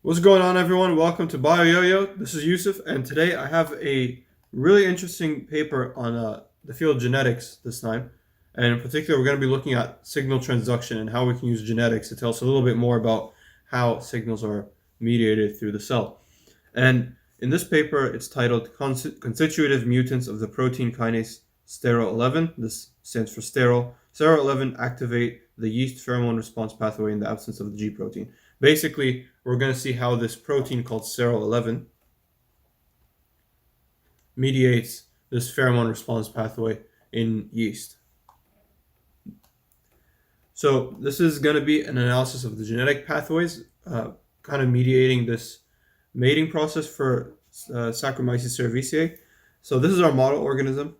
What's going on, everyone? Welcome to Bio Yo-Yo. This is Yusuf, and today I have a really interesting paper on the field of genetics this time. And in particular, we're going to be looking at signal transduction and how we can use genetics to tell us a little bit more about how signals are mediated through the cell. And in this paper, it's titled Constitutive Mutants of the Protein Kinase Sterol11. This stands for sterol. Sterol11 activate the yeast pheromone response pathway in the absence of the G protein. Basically, we're going to see how this protein called sterol11 mediates this pheromone response pathway in yeast. So this is going to be an analysis of the genetic pathways, kind of mediating this mating process for Saccharomyces cerevisiae. So this is our model organism.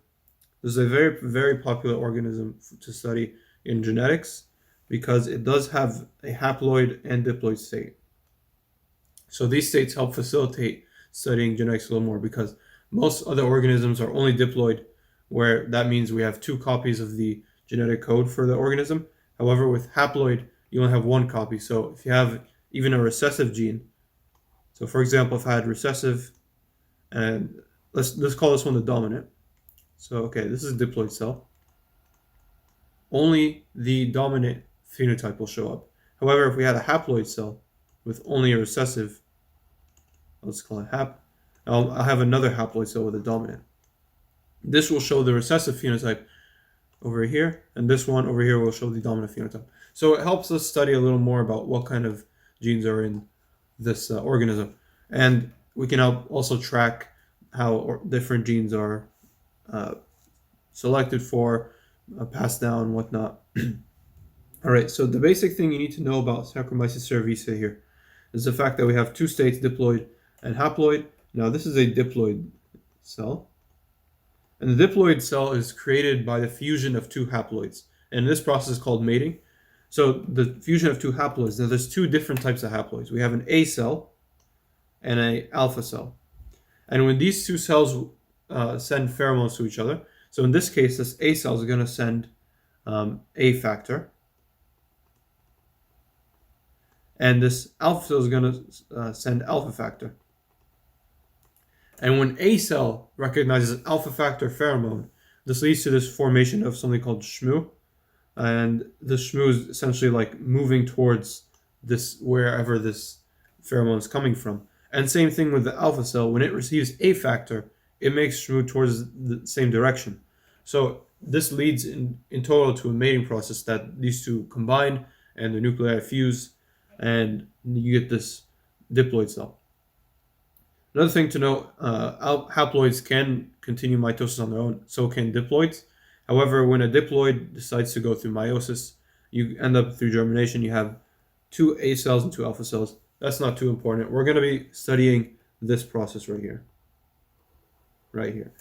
This is a very, very popular organism to study in genetics because it does have a haploid and diploid state. So these states help facilitate studying genetics a little more because most other organisms are only diploid, where that means we have two copies of the genetic code for the organism. However, with haploid, you only have one copy. So if you have even a recessive gene, so for example, if I had recessive, and let's call this one the dominant. So okay, this is a diploid cell. Only the dominant phenotype will show up. However, if we had a haploid cell with only a recessive, let's call it hap, I'll have another haploid cell with a dominant. This will show the recessive phenotype over here, and this one over here will show the dominant phenotype. So it helps us study a little more about what kind of genes are in this organism. And we can also track how different genes are selected for, passed down, whatnot. All right, so the basic thing you need to know about Saccharomyces cerevisiae here is the fact that we have two states, diploid and haploid. Now, this is a diploid cell. And the diploid cell is created by the fusion of two haploids. And this process is called mating. So the fusion of two haploids, now there's two different types of haploids. We have an A cell and an alpha cell. And when these two cells send pheromones to each other, so in this case, this A cell is going to send A factor. And this alpha cell is going to send alpha factor. And when A cell recognizes alpha factor pheromone, this leads to this formation of something called shmoo. And the shmoo is essentially like moving towards this, wherever this pheromone is coming from. And same thing with the alpha cell. When it receives A factor, it makes shmoo towards the same direction. So this leads in total to a mating process that these two combine and the nuclei fuse, and you get this diploid cell. Another thing to note, haploids can continue mitosis on their own, so can diploids. However, when a diploid decides to go through meiosis, you end up through germination, you have two A cells and two alpha cells. That's not too important. We're going to be studying this process right here. Right here.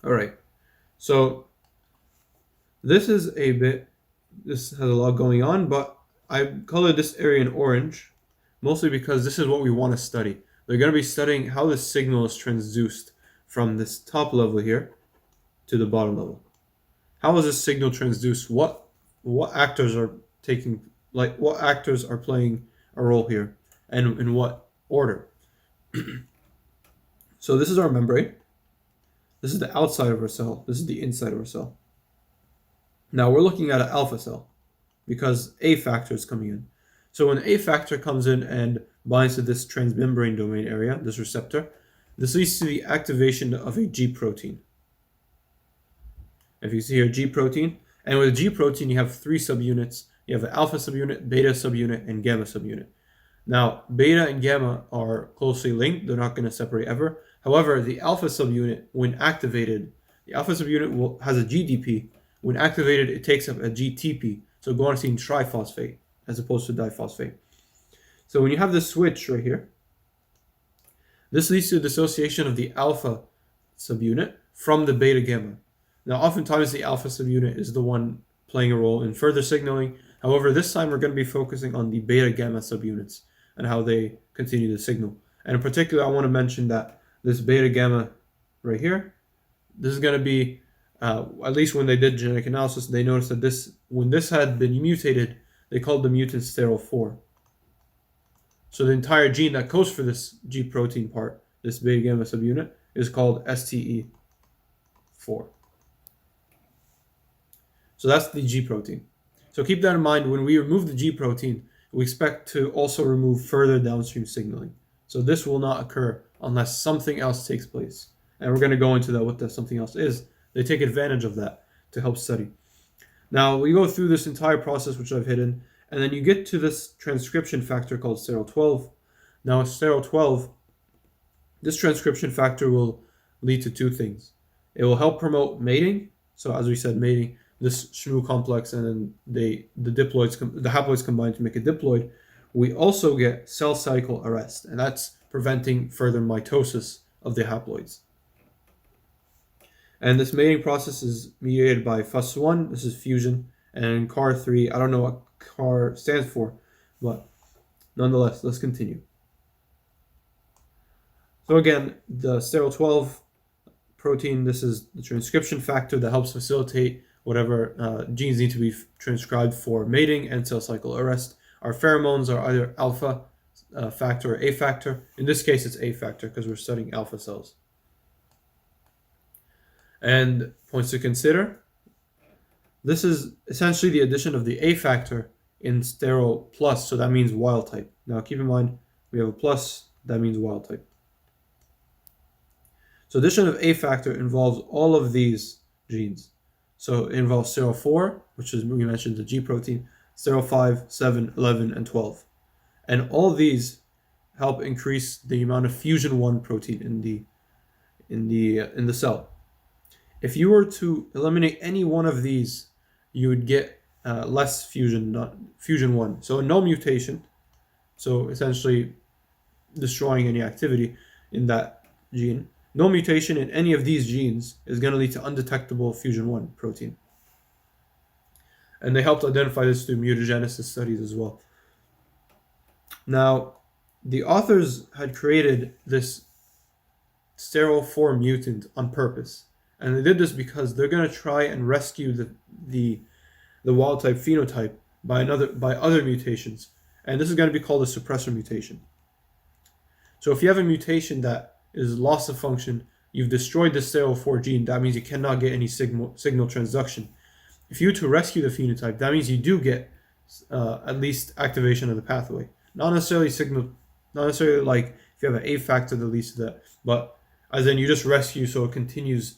All right. So this has a lot going on, but I colored this area in orange, mostly because this is what we want to study. They're going to be studying how the signal is transduced from this top level here to the bottom level. How is this signal transduced? What actors are what actors are playing a role here, and in what order? So this is our membrane. This is the outside of our cell. This is the inside of our cell. Now we're looking at an alpha cell because A factor is coming in. So when A factor comes in and binds to this transmembrane domain area, this receptor, this leads to the activation of a G protein. If you see here, G protein, and with G protein you have three subunits. You have an alpha subunit, beta subunit, and gamma subunit. Now, beta and gamma are closely linked. They're not going to separate ever. However, the alpha subunit, when activated, the alpha subunit has a GDP. When activated, it takes up a GTP, so guanosine triphosphate, as opposed to diphosphate. So when you have this switch right here, this leads to dissociation of the alpha subunit from the beta gamma. Now, oftentimes the alpha subunit is the one playing a role in further signaling. However, this time we're going to be focusing on the beta gamma subunits and how they continue the signal. And in particular, I want to mention that this beta gamma right here, this is going to be, at least when they did genetic analysis, they noticed that when this had been mutated, they called the mutant sterol4. So the entire gene that codes for this G protein part, this beta gamma subunit, is called STE4. So that's the G protein. So keep that in mind. When we remove the G protein, we expect to also remove further downstream signaling. So this will not occur unless something else takes place. And we're going to go into that, what that something else is. They take advantage of that to help study. Now, we go through this entire process, which I've hidden, and then you get to this transcription factor called sterol12. Now, sterol12, this transcription factor will lead to two things. It will help promote mating. So as we said, mating, this shmoo complex, and then the haploids combine to make a diploid. We also get cell cycle arrest, and that's preventing further mitosis of the haploids. And this mating process is mediated by FUS1, this is fusion, and CAR3, I don't know what CAR stands for, but nonetheless, let's continue. So again, the sterol12 protein, this is the transcription factor that helps facilitate whatever genes need to be transcribed for mating and cell cycle arrest. Our pheromones are either alpha factor or A factor. In this case, it's A factor because we're studying alpha cells. And points to consider, this is essentially the addition of the A factor in sterol plus, so that means wild type. Now keep in mind, we have a plus, that means wild type. So addition of A factor involves all of these genes. So it involves sterol4, which is, we mentioned, the G protein, sterol5, 7, 11, and 12. And all these help increase the amount of fusion 1 protein in the cell. If you were to eliminate any one of these, you would get less fusion 1. So no mutation, so essentially destroying any activity in that gene. No mutation in any of these genes is going to lead to undetectable fusion 1 protein. And they helped identify this through mutagenesis studies as well. Now, the authors had created this sterol4 mutant on purpose. And they did this because they're going to try and rescue the wild type phenotype by other mutations. And this is going to be called a suppressor mutation. So if you have a mutation that is loss of function, you've destroyed the sterol4 gene, that means you cannot get any signal transduction. If you were to rescue the phenotype, that means you do get at least activation of the pathway. Not necessarily like if you have an A factor that leads to that, but as in you just rescue so it continues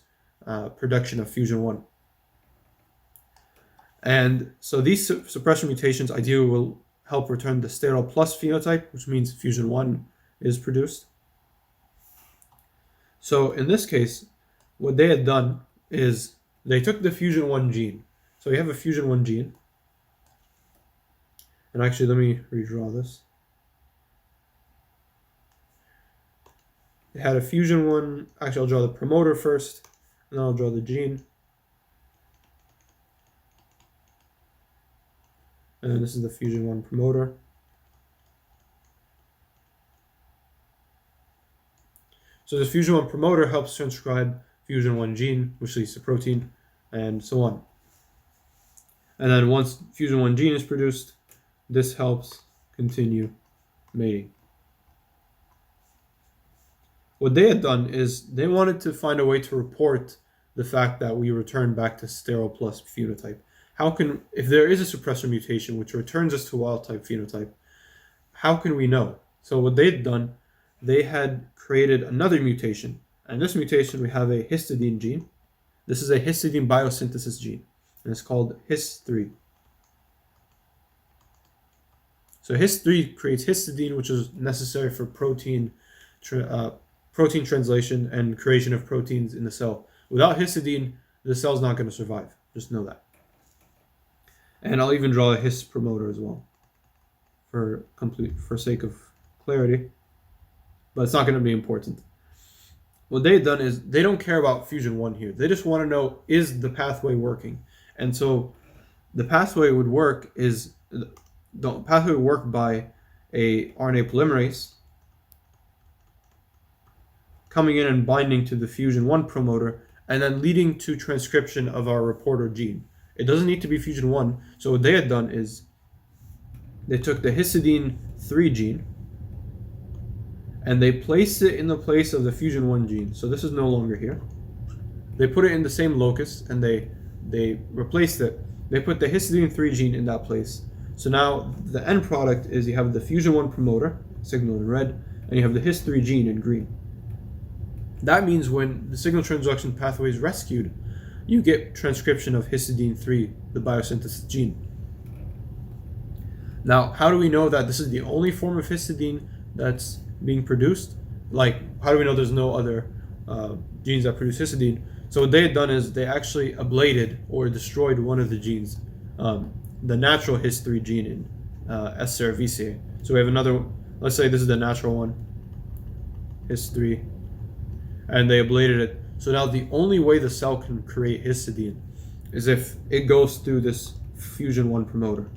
production of fusion 1. And so these suppressor mutations ideally will help return the sterol plus phenotype, which means fusion 1 is produced. So in this case, what they had done is they took the fusion 1 gene. So you have a fusion 1 gene. And actually, let me redraw this. They had a fusion 1. Actually, I'll draw the promoter first, and then I'll draw the gene. And this is the fusion 1 promoter. So this fusion 1 promoter helps transcribe fusion 1 gene, which leads to protein, and so on. And then once fusion 1 gene is produced, this helps continue mating. What they had done is they wanted to find a way to report the fact that we return back to sterol plus phenotype. If there is a suppressor mutation which returns us to wild type phenotype, how can we know? So what they had done, they had created another mutation. And this mutation, we have a histidine gene. This is a histidine biosynthesis gene, and it's called His3. So His3 creates histidine, which is necessary for protein translation and creation of proteins in the cell. Without histidine, the cell's not going to survive. Just know that. And I'll even draw a His promoter as well, for sake of clarity. But it's not going to be important. What they've done is they don't care about fusion 1 here. They just want to know, is the pathway working? And so the pathway would work by a RNA polymerase coming in and binding to the fusion 1 promoter and then leading to transcription of our reporter gene. It doesn't need to be fusion 1. So what they had done is they took the histidine 3 gene and they place it in the place of the fusion 1 gene. So this is no longer here. They put it in the same locus, and they replaced it. They put the histidine 3 gene in that place. So now the end product is you have the fusion 1 promoter, signal in red, and you have the his3 gene in green. That means when the signal transduction pathway is rescued, you get transcription of histidine 3, the biosynthesis gene. Now, how do we know that this is the only form of histidine that's being produced? Like, how do we know there's no other genes that produce histidine? So what they had done is they actually ablated or destroyed one of the genes, the natural his3 gene in S. cerevisiae. So we have another, let's say this is the natural one, his3, and they ablated it. So now the only way the cell can create histidine is if it goes through this fusion 1 promoter.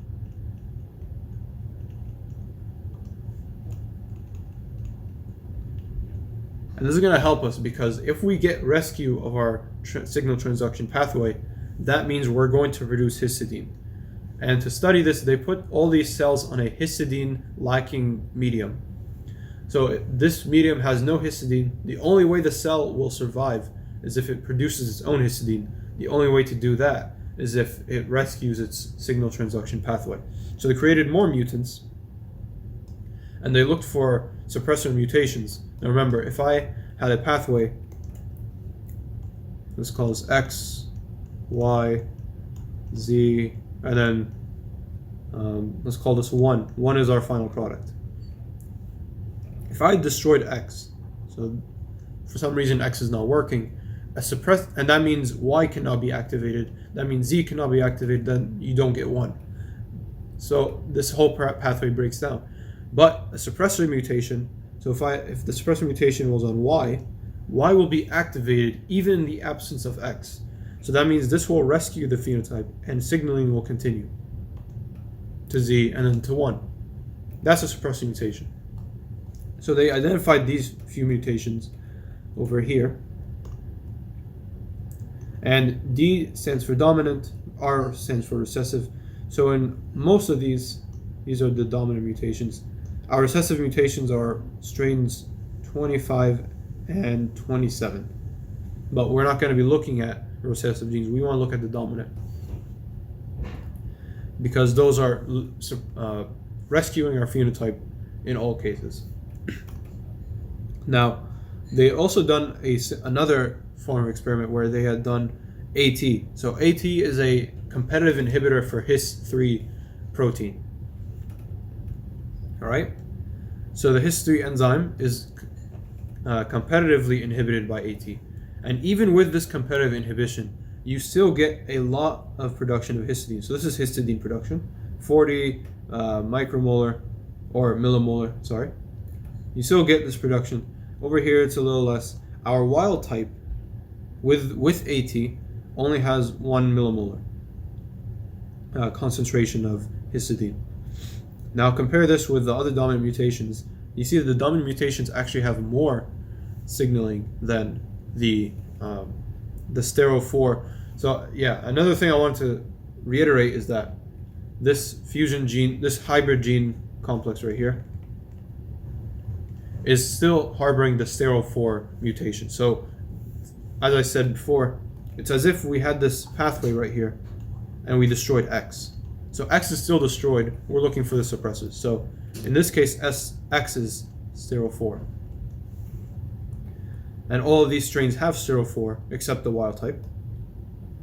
And this is going to help us because if we get rescue of our signal transduction pathway, that means we're going to produce histidine. And to study this, they put all these cells on a histidine lacking medium. So this medium has no histidine. The only way the cell will survive is if it produces its own histidine. The only way to do that is if it rescues its signal transduction pathway. So they created more mutants, and they looked for suppressor mutations. Now remember, if I had a pathway, let's call this X, Y, Z, and then let's call this 1. 1 is our final product. If I destroyed X, so for some reason X is not working, and that means Y cannot be activated, that means Z cannot be activated, then you don't get 1. So this whole pathway breaks down. But a suppressor mutation, so if the suppressor mutation was on Y will be activated even in the absence of X. So that means this will rescue the phenotype and signaling will continue to Z and then to 1. That's a suppressor mutation. So they identified these few mutations over here. And D stands for dominant, R stands for recessive. So in most of these are the dominant mutations. Our recessive mutations are strains 25 and 27. But we're not going to be looking at recessive genes. We want to look at the dominant, because those are rescuing our phenotype in all cases. Now, they also done another form of experiment where they had done AT. So AT is a competitive inhibitor for his3 protein. All right. So the his3 enzyme is competitively inhibited by AT. And even with this competitive inhibition, you still get a lot of production of histidine. So this is histidine production, 40 micromolar or millimolar, sorry. You still get this production. Over here, it's a little less. Our wild type with AT only has 1 millimolar concentration of histidine. Now compare this with the other dominant mutations. You see that the dominant mutations actually have more signaling than the sterol4. So yeah, another thing I want to reiterate is that this fusion gene, this hybrid gene complex right here, is still harboring the sterol4 mutation. So as I said before, it's as if we had this pathway right here and we destroyed X. So X is still destroyed. We're looking for the suppressors. So in this case, X is sterol4. And all of these strains have sterol4 except the wild type.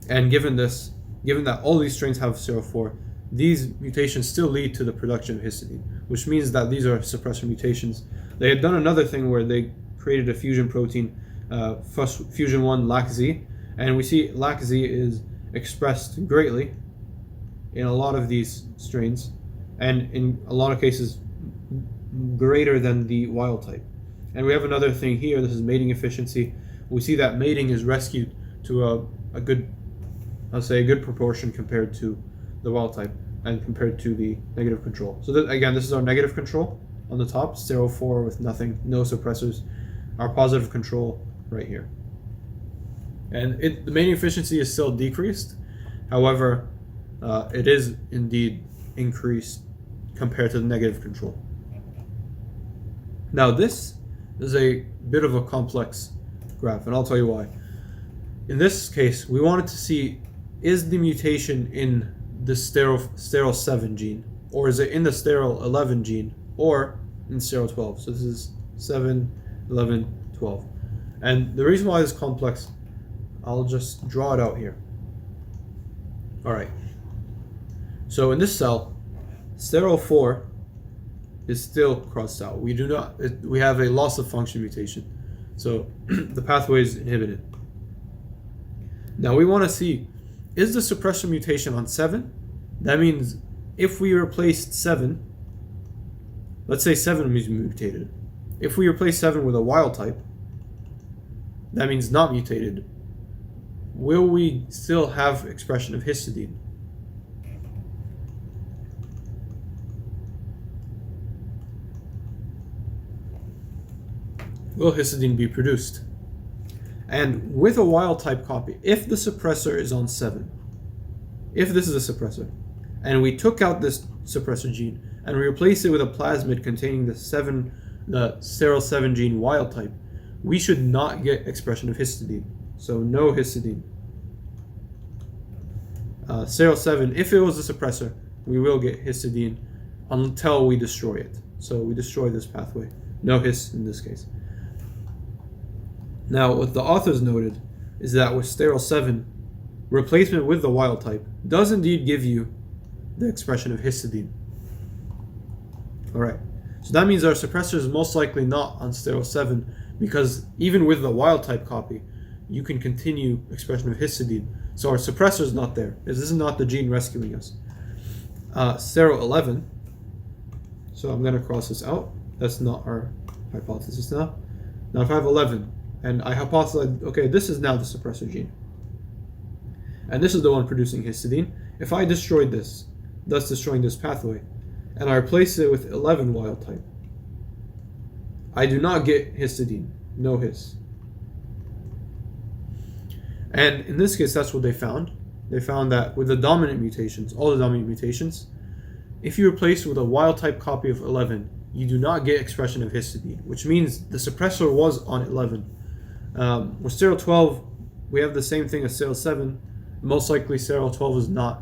And given that all these strains have sterol4, these mutations still lead to the production of histidine, which means that these are suppressor mutations. They had done another thing where they created a fusion protein, fusion 1 LAC-Z, and we see LAC-Z is expressed greatly in a lot of these strains, and in a lot of cases greater than the wild type. And we have another thing here. This is mating efficiency. We see that mating is rescued to a good, I'll say a good proportion compared to the wild type and compared to the negative control. So again, this is our negative control on the top, sterol4 with nothing, no suppressors. Our positive control right here. And the mating efficiency is still decreased. However, it is indeed increased compared to the negative control. Now this is a bit of a complex graph, and I'll tell you why. In this case, we wanted to see, is the mutation in the sterol 7 gene, or is it in the sterol 11 gene, or in sterol 12? So this is 7, 11, 12. And the reason why this is complex, I'll just draw it out here. All right. So in this cell, sterol 4 is still crossed out. We have a loss of function mutation. So the pathway is inhibited. Now we want to see, is the suppressor mutation on 7? That means if we replaced 7, let's say 7 is mutated. If we replace 7 with a wild type, that means not mutated. Will we still have expression of histidine? Will histidine be produced? And with a wild type copy, if the suppressor is on 7, if this is a suppressor, and we took out this suppressor gene and we replaced it with a plasmid containing the sterol 7 gene wild type, we should not get expression of histidine. So no histidine. Sterol 7, if it was a suppressor, we will get histidine until we destroy it. So we destroy this pathway. No hist in this case. Now, what the authors noted is that with sterol 7, replacement with the wild type does indeed give you the expression of histidine. Alright, so that means our suppressor is most likely not on sterol 7, because even with the wild type copy, you can continue expression of histidine. So our suppressor is not there. This is not the gene rescuing us. Sterol 11, so I'm going to cross this out. That's not our hypothesis now. Now if I have 11, and I hypothesize, okay, this is now the suppressor gene. And this is the one producing histidine. If I destroyed this, thus destroying this pathway, and I replace it with 11 wild type, I do not get histidine. No hist. And in this case, that's what they found. They found that with the dominant mutations, all the dominant mutations, if you replace with a wild type copy of 11, you do not get expression of histidine, which means the suppressor was on 11. With sterol 12, we have the same thing as sterol 7. Most likely sterol 12 is not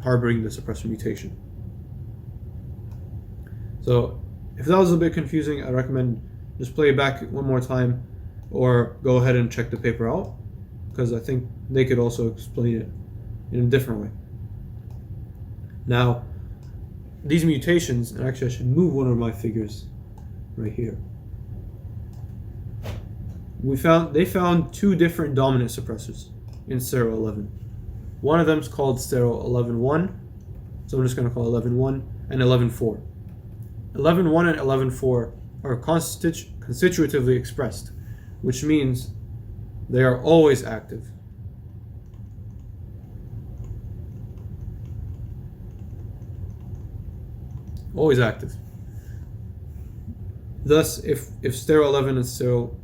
harboring the suppressor mutation. So if that was a bit confusing, I recommend just play it back one more time or go ahead and check the paper out, because I think they could also explain it in a different way. Now, these mutations, and actually I should move one of my figures right here. They found two different dominant suppressors in sterol 11. One of them is called sterol 11.1, so I'm just going to call 11.1 and 11.4. 11.1 and 11.4 are constitutively expressed, which means they are always active. Always active. Thus, if sterol 11 and sterol,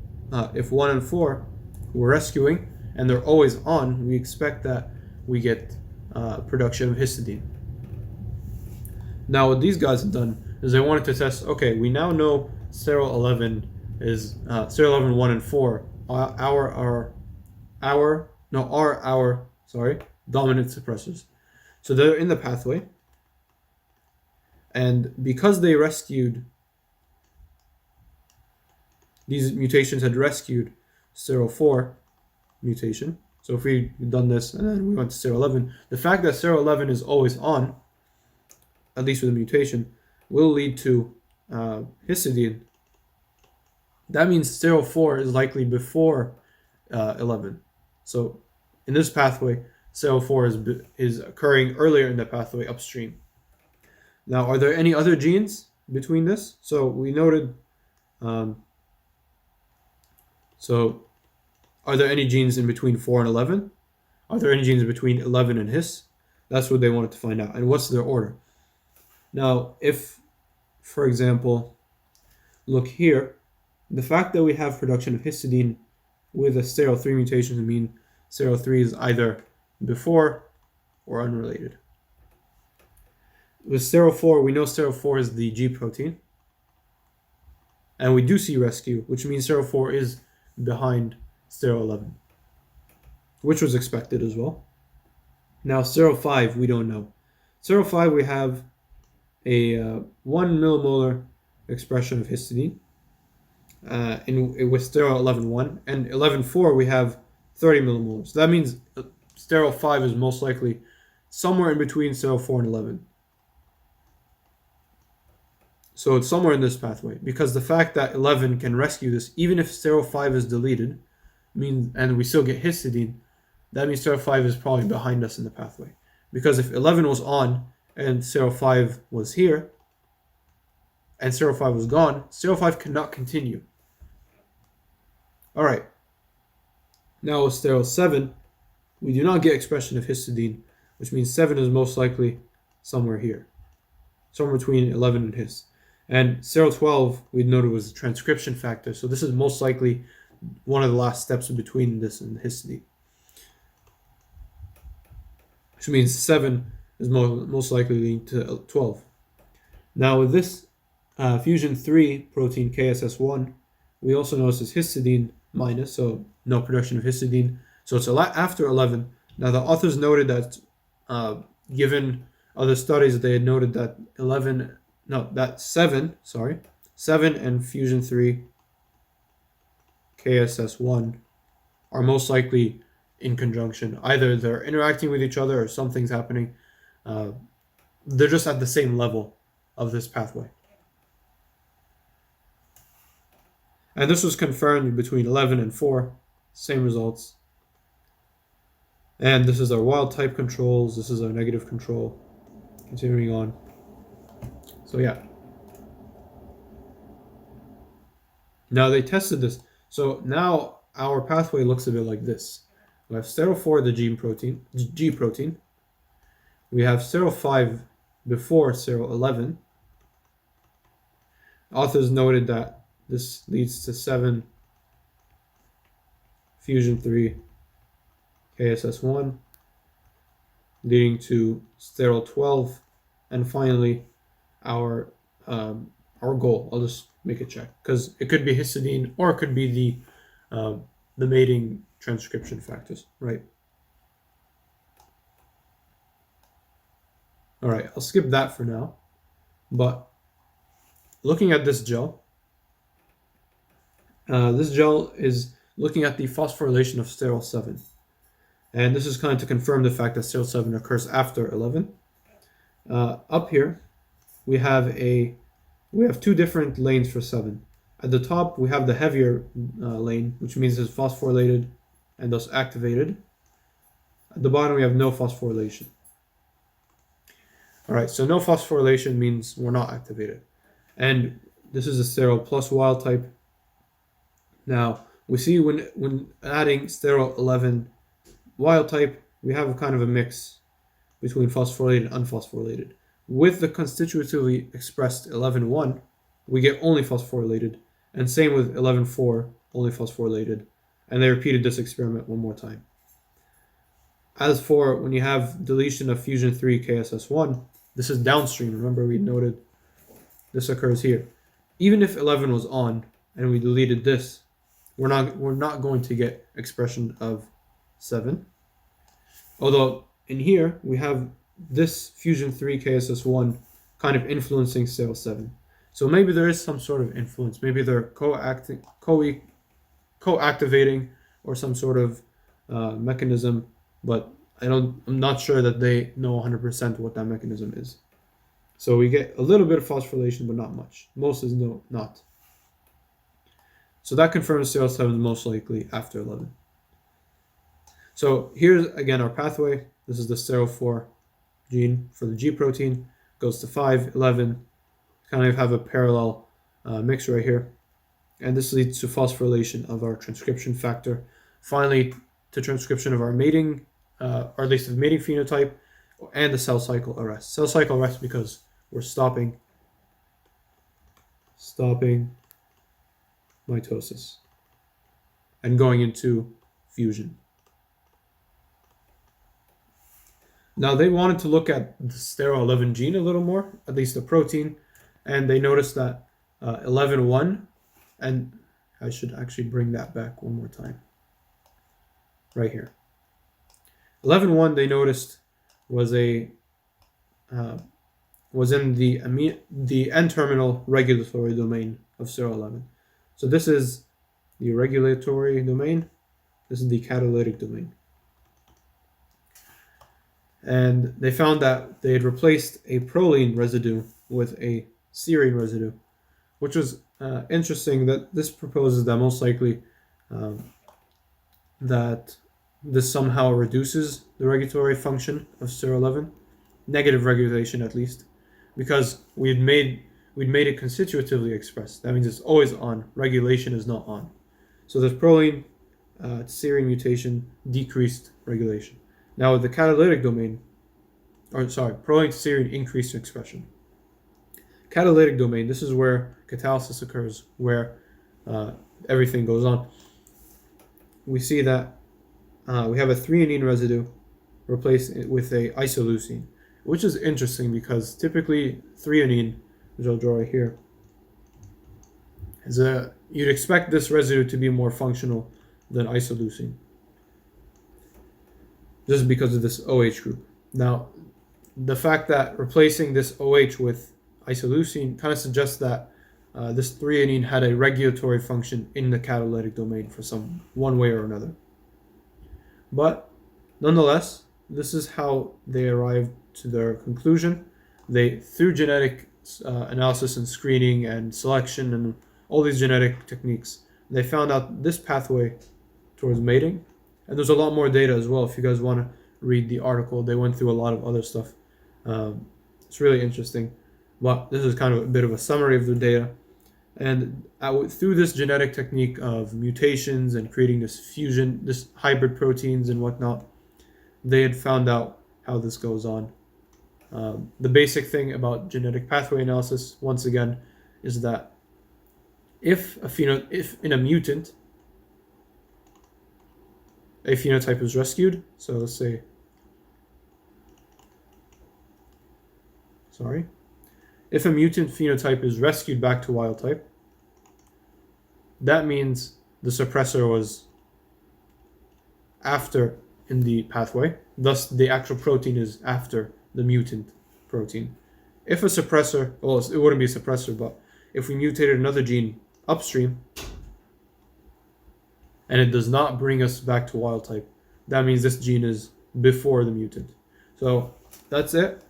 if 1 and 4 we're rescuing and they're always on, we expect that we get production of histidine. Now, what these guys have done is they wanted to test. Okay, we now know sterol 11 is sterol 11, 1 and 4 are our dominant suppressors. So they're in the pathway. And because they rescued, these mutations had rescued sterol 4 mutation. So if we'd done this and then we went to sterol 11, the fact that sterol 11 is always on, at least with a mutation, will lead to histidine. That means sterol 4 is likely before 11. So in this pathway, sterol 4 is occurring earlier in the pathway upstream. Now, are there any other genes between this? So we noted, so are there any genes in between 4 and 11? Are there any genes between 11 and his? That's what they wanted to find out. And what's their order? Now, if, for example, look here, the fact that we have production of histidine with a sterol 3 mutation would mean sterol 3 is either before or unrelated. With sterol 4, we know sterol 4 is the G protein. And we do see rescue, which means sterol 4 is behind sterol 11, which was expected as well. Now, sterol 5, we don't know. Sterol 5, we have a 1 millimolar expression of histidine with sterol 11.1, and 11.4 we have 30 millimolar. So that means sterol 5 is most likely somewhere in between sterol 4 and 11. So it's somewhere in this pathway, because the fact that 11 can rescue this, even if sterol 5 is deleted, and we still get histidine, that means sterol 5 is probably behind us in the pathway. Because if 11 was on and sterol 5 was here, and sterol 5 was gone, sterol 5 cannot continue. Alright. Now with sterol 7, we do not get expression of histidine, which means 7 is most likely somewhere here. Somewhere between 11 and his. And sterol 12, we noted, was a transcription factor, so this is most likely one of the last steps in between this and histidine. Which means 7 is most likely leading to 12. Now with this fusion 3 protein KSS1, we also notice this histidine minus, so no production of histidine. So it's a lot after 11. Now the authors noted that given other studies, they had noted that 7 and fusion 3 KSS1 are most likely in conjunction. Either they're interacting with each other or something's happening. They're just at the same level of this pathway. And this was confirmed between 11 and 4. Same results. And this is our wild type controls. This is our negative control. Continuing on. So yeah. Now they tested this. So now our pathway looks a bit like this. We have sterol 4, the G protein. We have sterol 5 before sterol 11. Authors noted that this leads to 7 fusion 3 KSS1, leading to sterol 12, and finally our goal. I'll just make a check because it could be histidine or it could be the mating transcription factors, right? All right, I'll skip that for now. But looking at this gel is looking at the phosphorylation of sterol 7. And this is kind of to confirm the fact that sterol 7 occurs after 11. Up here, we have two different lanes for 7. At the top, we have the heavier lane, which means it's phosphorylated and thus activated. At the bottom, we have no phosphorylation. All right, so no phosphorylation means we're not activated. And this is a sterol plus wild type. Now, we see when adding sterol 11 wild type, we have kind of a mix between phosphorylated and unphosphorylated. With the constitutively expressed 11.1, we get only phosphorylated, and same with 11.4, only phosphorylated, and they repeated this experiment one more time. As for when you have deletion of fusion 3 KSS1, this is downstream. Remember we noted this occurs here. Even if 11 was on and we deleted this, we're not going to get expression of 7. Although in here we have this fusion 3 KSS1 kind of influencing sterol 7. So maybe there is some sort of influence. Maybe they're co-activating or some sort of mechanism, but I'm not sure that they know 100% what that mechanism is. So we get a little bit of phosphorylation, but not much. Most is not. So that confirms sterol 7 is most likely after 11. So here's again our pathway. This is the sterol 4 gene for the G protein. Goes to 5, 11. Kind of have a parallel mix right here. And this leads to phosphorylation of our transcription factor. Finally, to transcription of our mating, or at least the mating phenotype, and the cell cycle arrest. Cell cycle arrest because we're stopping mitosis and going into fusion. Now they wanted to look at the sterol 11 gene a little more, at least the protein, and they noticed that 11.1 And I should actually bring that back one more time. Right here. 11.1 they noticed was in the N-terminal regulatory domain of SERO11. So this is the regulatory domain. This is the catalytic domain. And they found that they had replaced a proline residue with a serine residue, which was interesting. That this proposes that most likely that this somehow reduces the regulatory function of SERO11, negative regulation at least, because we'd made it constitutively expressed. That means it's always on. Regulation is not on. So this proline serine mutation decreased regulation. Now with the catalytic domain, proline to serine increased expression. Catalytic domain, this is where catalysis occurs, where everything goes on. We see that we have a threonine residue replaced with a isoleucine, which is interesting because typically threonine, which I'll draw right here, you'd expect this residue to be more functional than isoleucine, just because of this OH group. Now, the fact that replacing this OH with isoleucine kind of suggests that this threonine had a regulatory function in the catalytic domain for one way or another. But nonetheless, this is how they arrived to their conclusion. Through genetic analysis and screening and selection and all these genetic techniques, they found out this pathway towards mating. And there's a lot more data as well. If you guys want to read the article, they went through a lot of other stuff. It's really interesting. But this is kind of a bit of a summary of the data. And through this genetic technique of mutations and creating this fusion, this hybrid proteins and whatnot, they had found out how this goes on. The basic thing about genetic pathway analysis, once again, is that if in a mutant, a phenotype is rescued, so let's say, if a mutant phenotype is rescued back to wild type, that means the suppressor was after in the pathway, thus the actual protein is after the mutant protein. If a suppressor, well, it wouldn't be a suppressor, but if we mutated another gene upstream and it does not bring us back to wild type, that means this gene is before the mutant. So that's it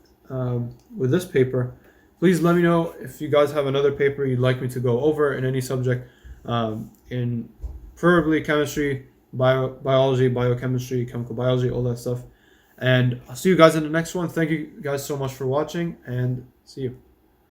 with this paper. Please let me know if you guys have another paper you'd like me to go over in any subject, in preferably chemistry, biology, biochemistry, chemical biology, all that stuff. And I'll see you guys in the next one. Thank you guys so much for watching, and see you.